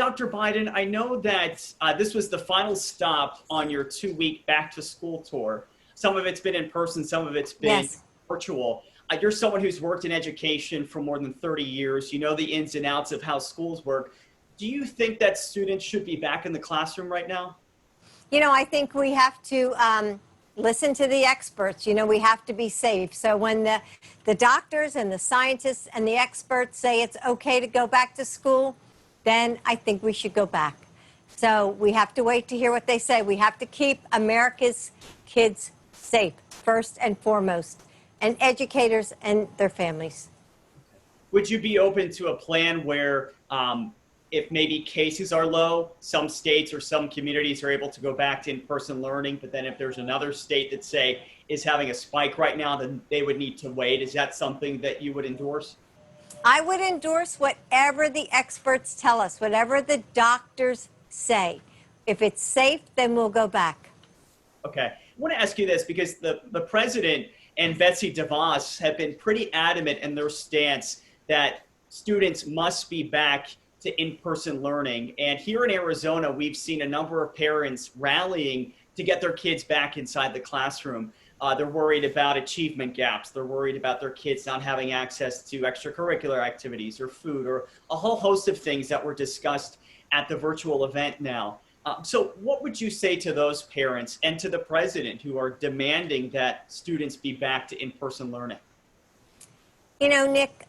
Dr. Biden, I know that this was the final stop on your 2-week back to school tour. Some of it's been in person, some of it's been Yes. virtual. You're someone who's worked in education for more than 30 years. You know the ins and outs of how schools work. Do you think that students should be back in the classroom right now? I think we have to listen to the experts. We have to be safe. So when the doctors and the scientists and the experts say it's okay to go back to school, then I think we should go back. So we have to wait to hear what they say. We have to keep America's kids safe, first and foremost, and educators and their families. Would you be open to a plan where if maybe cases are low, some states or some communities are able to go back to in-person learning, but then if there's another state that, say, is having a spike right now, then they would need to wait? Is that something that you would endorse? I would endorse whatever the experts tell us, whatever the doctors say. If it's safe, then we'll go back. Okay. I want to ask you this because the president and Betsy DeVos have been pretty adamant in their stance that students must be back to in-person learning. And here in Arizona, we've seen a number of parents rallying to get their kids back inside the classroom. They're worried about achievement gaps. They're worried about their kids not having access to extracurricular activities or food or a whole host of things that were discussed at the virtual event now. So what would you say to those parents and to the president who are demanding that students be back to in-person learning? Nick,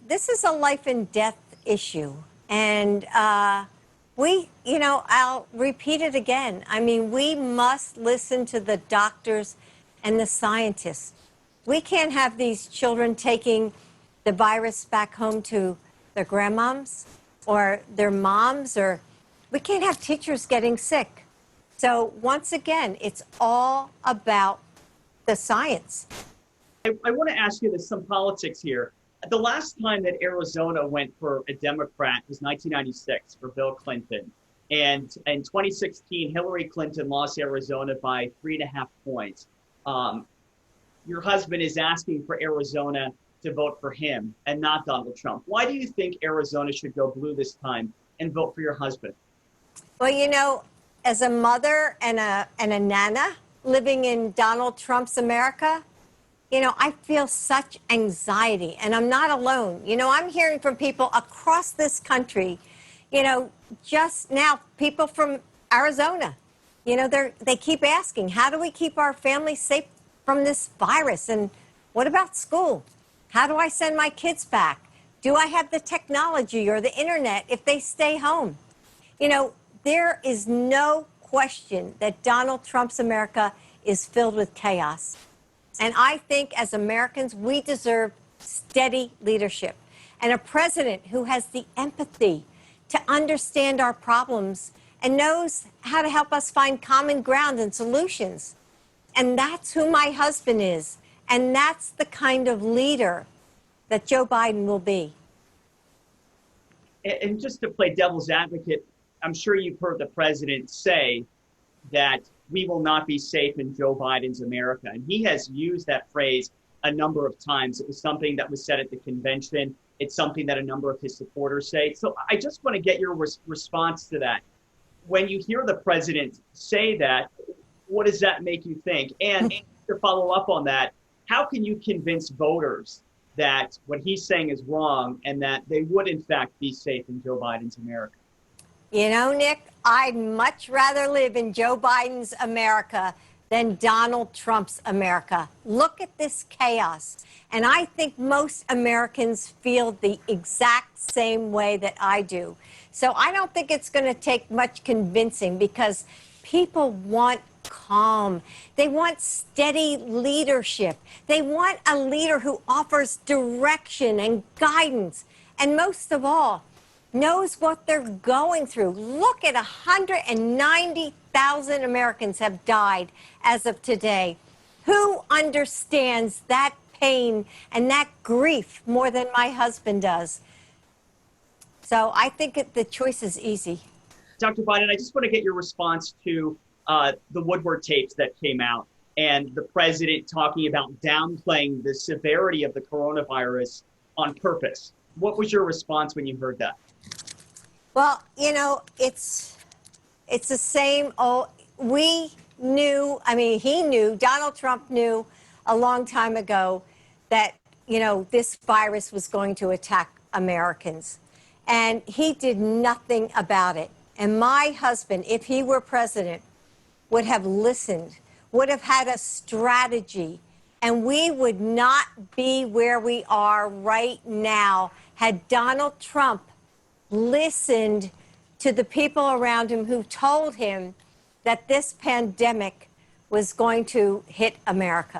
this is a life and death issue. And I'll repeat it again. I mean, we must listen to the doctors and the scientists. We can't have these children taking the virus back home to their grandmoms or their moms, or we can't have teachers getting sick. So once again, it's all about the science. I want to ask you, there's some politics here. The last time that Arizona went for a Democrat was 1996 for Bill Clinton. And in 2016, Hillary Clinton lost Arizona by 3.5 points. Your husband is asking for Arizona to vote for him and not Donald Trump. Why do you think Arizona should go blue this time and vote for your husband? Well, as a mother and a nana living in Donald Trump's America, I feel such anxiety, and I'm not alone. I'm hearing from people across this country, just now, people from Arizona, they keep asking, how do we keep our families safe from this virus? And what about school? How do I send my kids back? Do I have the technology or the internet if they stay home? There is no question that Donald Trump's America is filled with chaos. And I think as Americans, we deserve steady leadership and a president who has the empathy to understand our problems and knows how to help us find common ground and solutions. And that's who my husband is. And that's the kind of leader that Joe Biden will be. And just to play devil's advocate, I'm sure you've heard the president say that we will not be safe in Joe Biden's America. And he has used that phrase a number of times. It was something that was said at the convention. It's something that a number of his supporters say. So I just want to get your response to that. When you hear the president say that, what does that make you think? And to follow up on that, how can you convince voters that what he's saying is wrong and that they would, in fact, be safe in Joe Biden's America? Nick, I'd much rather live in Joe Biden's America than Donald Trump's America. Look at this chaos. And I think most Americans feel the exact same way that I do. So I don't think it's going to take much convincing because people want calm. They want steady leadership. They want a leader who offers direction and guidance. And most of all, knows what they're going through. Look at 190,000 Americans have died as of today. Who understands that pain and that grief more than my husband does? So I think the choice is easy. Dr. Biden, I just want to get your response to the Woodward tapes that came out and the president talking about downplaying the severity of the coronavirus on purpose. What was your response when you heard that? Well, it's the same old. We knew, I mean, he knew, Donald Trump knew a long time ago that, this virus was going to attack Americans. And he did nothing about it. And my husband, if he were president, would have listened, would have had a strategy, and we would not be where we are right now had Donald Trump listened to the people around him who told him that this pandemic was going to hit America.